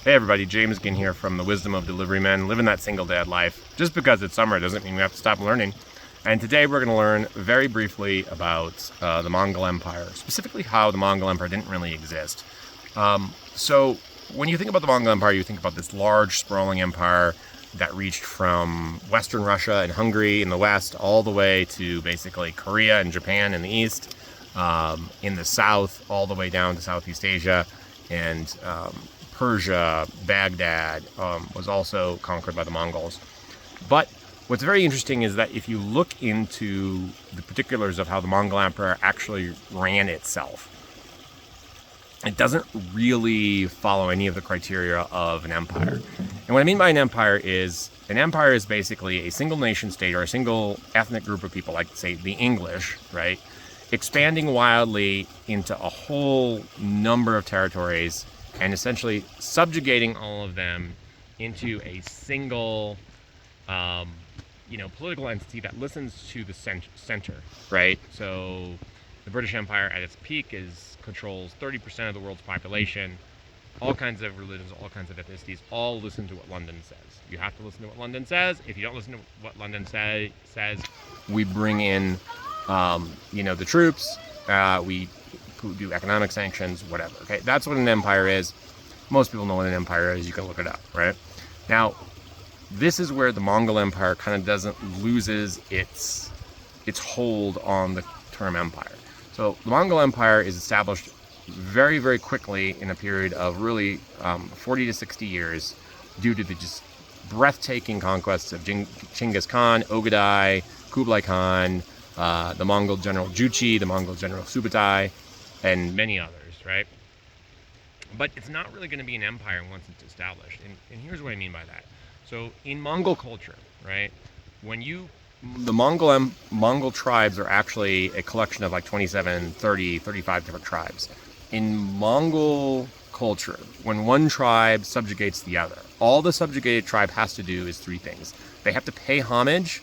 Hey everybody, James again here from the Wisdom of Delivery Men, living that single dad life. Just because it's summer doesn't mean we have to stop learning. And today we're going to learn very briefly about the Mongol Empire, specifically how the Mongol Empire didn't really exist. So when you think about the Mongol Empire, you think about this large, sprawling empire that reached from Western Russia and Hungary in the west all the way to basically Korea and Japan in the east, in the south all the way down to Southeast Asia, and Persia, Baghdad was also conquered by the Mongols. But what's very interesting is that if you look into the particulars of how the Mongol Empire actually ran itself, it doesn't really follow any of the criteria of an empire. And what I mean by an empire is basically a single nation state or a single ethnic group of people, like, say, the English, right? Expanding wildly into a whole number of territories and essentially subjugating all of them into a single, political entity that listens to the center, right? So the British Empire at its peak controls 30% of the world's population. All kinds of religions, all kinds of ethnicities, all listen to what London says. You have to listen to what London says. If you don't listen to what London says, we bring in, the troops. We do economic sanctions, whatever. Okay, that's what an empire is. Most people know what an empire is. You can look it up, right? Now, this is where the Mongol Empire kind of loses its hold on the term empire. So the Mongol Empire is established very, very quickly in a period of really 40 to 60 years due to the just breathtaking conquests of Genghis Khan, Ogadai, Kublai Khan, the Mongol general Juchi, the Mongol general Subutai, and many others, right? But it's not really going to be an empire once it's established. And here's what I mean by that. So in Mongol culture, right, the Mongol tribes are actually a collection of like 27, 30, 35 different tribes. In Mongol culture, when one tribe subjugates the other, all the subjugated tribe has to do is three things. They have to pay homage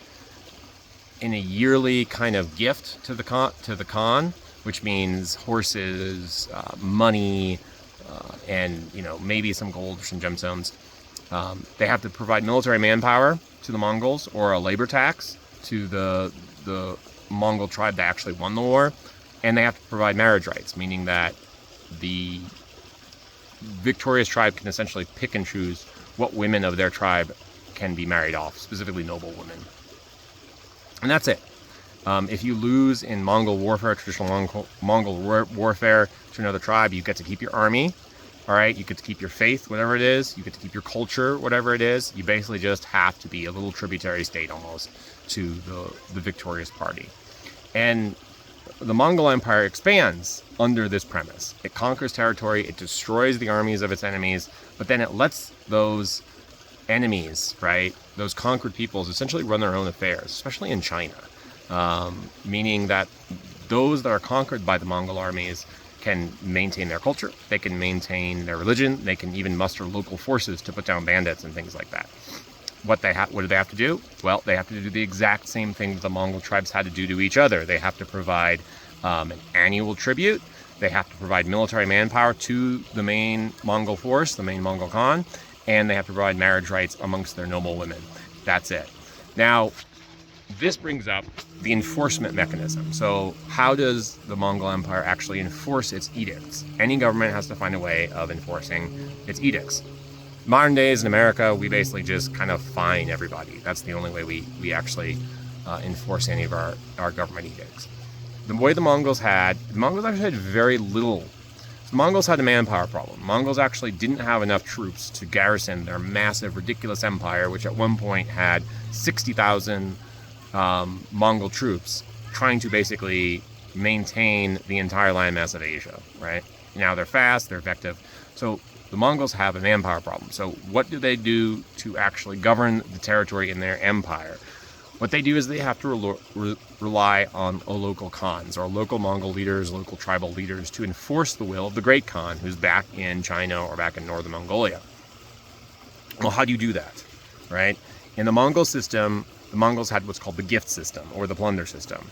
in a yearly kind of gift to the Khan, which means horses, money, and maybe some gold or some gemstones. They have to provide military manpower to the Mongols, or a labor tax to the Mongol tribe that actually won the war, and they have to provide marriage rights, meaning that the victorious tribe can essentially pick and choose what women of their tribe can be married off, specifically noble women. And that's it. If you lose in Mongol warfare, traditional Mongol warfare to another tribe, you get to keep your army, all right? You get to keep your faith, whatever it is. You get to keep your culture, whatever it is. You basically just have to be a little tributary state almost to the victorious party. And the Mongol Empire expands under this premise. It conquers territory, it destroys the armies of its enemies, but then it lets those enemies, right, those conquered peoples essentially run their own affairs, especially in China. Meaning that those that are conquered by the Mongol armies can maintain their culture, they can maintain their religion, they can even muster local forces to put down bandits and things like that. What do they have to do? Well, they have to do the exact same thing that the Mongol tribes had to do to each other. They have to provide an annual tribute. They have to provide military manpower to the main Mongol force, the main Mongol Khan, and they have to provide marriage rights amongst their noble women. That's it. Now, this brings up the enforcement mechanism. So how does the Mongol Empire actually enforce its edicts? Any government has to find a way of enforcing its edicts. Modern days in America, we basically just kind of fine everybody. That's the only way we actually enforce any of our government edicts. The way the Mongols actually had very little. The Mongols had a manpower problem. Mongols actually didn't have enough troops to garrison their massive, ridiculous empire, which at one point had 60,000 Mongol troops trying to basically maintain the entire landmass of Asia, right? Now they're fast, they're effective. So the Mongols have a manpower problem. So what do they do to actually govern the territory in their empire? What they do is they have to rely on local Khans, or local Mongol leaders, local tribal leaders, to enforce the will of the Great Khan, who's back in China or back in northern Mongolia. Well, how do you do that, right? In the Mongol system, the Mongols had what's called the gift system, or the plunder system.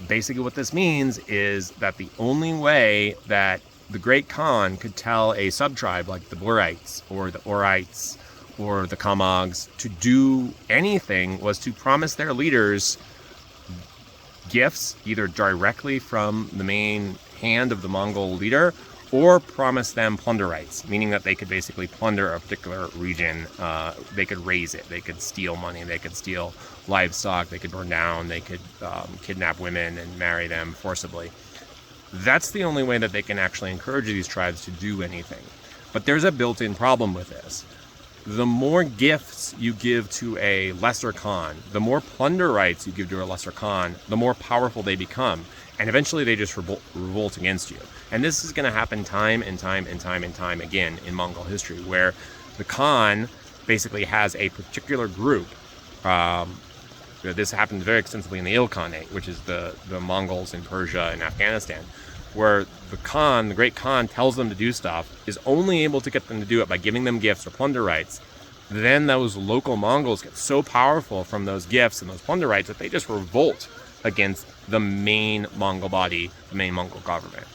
Basically what this means is that the only way that the Great Khan could tell a sub-tribe like the Burites or the Orites or the Kamags to do anything was to promise their leaders gifts, either directly from the main hand of the Mongol leader, or promise them plunder rights, meaning that they could basically plunder a particular region. They could raise it, they could steal money, they could steal livestock, they could burn down, they could kidnap women and marry them forcibly. That's the only way that they can actually encourage these tribes to do anything. But there's a built-in problem with this. The more gifts you give to a lesser Khan, the more plunder rights you give to a lesser Khan, the more powerful they become. And eventually they just revolt against you. And this is going to happen time and time and time and time again in Mongol history, where the Khan basically has a particular group. This happens very extensively in the Ilkhanate, which is the Mongols in Persia and Afghanistan, where the Khan, the Great Khan, tells them to do stuff, is only able to get them to do it by giving them gifts or plunder rights. Then those local Mongols get so powerful from those gifts and those plunder rights that they just revolt against the main Mongol body, the main Mongol government.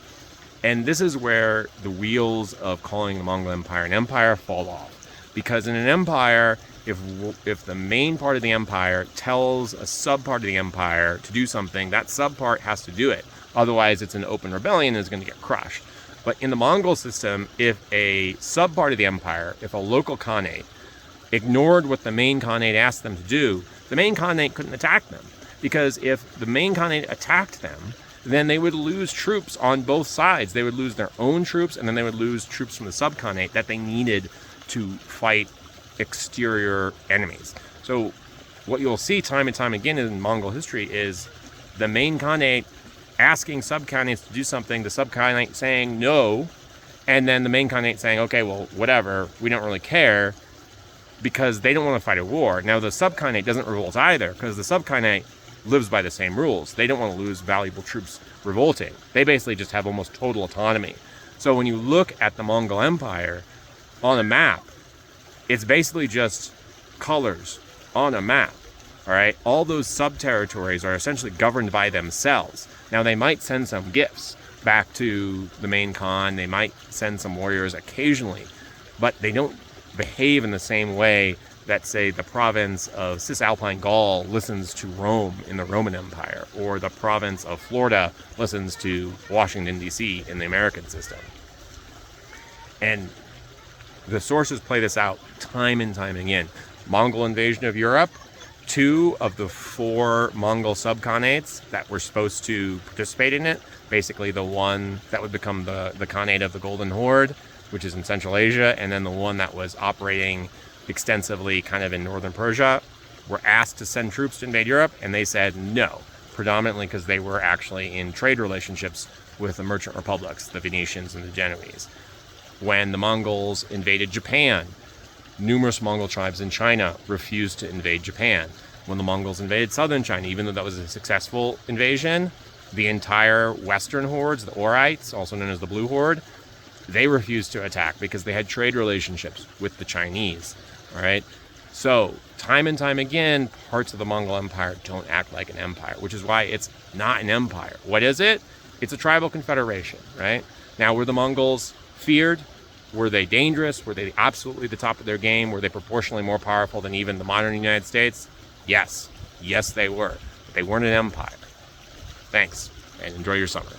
And this is where the wheels of calling the Mongol Empire an empire fall off. Because in an empire, if the main part of the empire tells a sub-part of the empire to do something, that sub-part has to do it. Otherwise, it's an open rebellion and is going to get crushed. But in the Mongol system, if a sub-part of the empire, if a local Khanate, ignored what the main Khanate asked them to do, the main Khanate couldn't attack them. Because if the main Khanate attacked them, then they would lose troops on both sides. They would lose their own troops, and then they would lose troops from the sub-Khanate that they needed to fight exterior enemies. So what you'll see time and time again in Mongol history is the main Khanate asking sub-Khanates to do something, the sub-Khanate saying no, and then the main Khanate saying, okay, well, whatever, we don't really care, because they don't want to fight a war. Now, the sub-Khanate doesn't revolt either, because the sub-Khanate lives by the same rules. They don't want to lose valuable troops revolting. They basically just have almost total autonomy. So when you look at the Mongol Empire on a map, it's basically just colors on a map. All right, all those sub-territories are essentially governed by themselves. Now, they might send some gifts back to the main Khan. They might send some warriors occasionally, but they don't behave in the same way that, say, the province of Cisalpine Gaul listens to Rome in the Roman Empire, or the province of Florida listens to Washington, D.C. in the American system. And the sources play this out time and time again. Mongol invasion of Europe, 2 of the 4 Mongol subkhanates that were supposed to participate in it, basically the one that would become the Khanate of the Golden Horde, which is in Central Asia, and then the one that was operating extensively kind of in northern Persia, were asked to send troops to invade Europe, and they said no, predominantly because they were actually in trade relationships with the merchant republics, the Venetians and the Genoese. When the Mongols invaded Japan, numerous Mongol tribes in China refused to invade Japan. When the Mongols invaded southern China, even though that was a successful invasion, the entire western hordes, the Orites, also known as the Blue Horde, they refused to attack because they had trade relationships with the Chinese. All right. So time and time again, parts of the Mongol Empire don't act like an empire, which is why it's not an empire. What is it? It's a tribal confederation, right? Now, were the Mongols feared? Were they dangerous? Were they absolutely the top of their game? Were they proportionally more powerful than even the modern United States? Yes. Yes, they were. But they weren't an empire. Thanks, and enjoy your summer.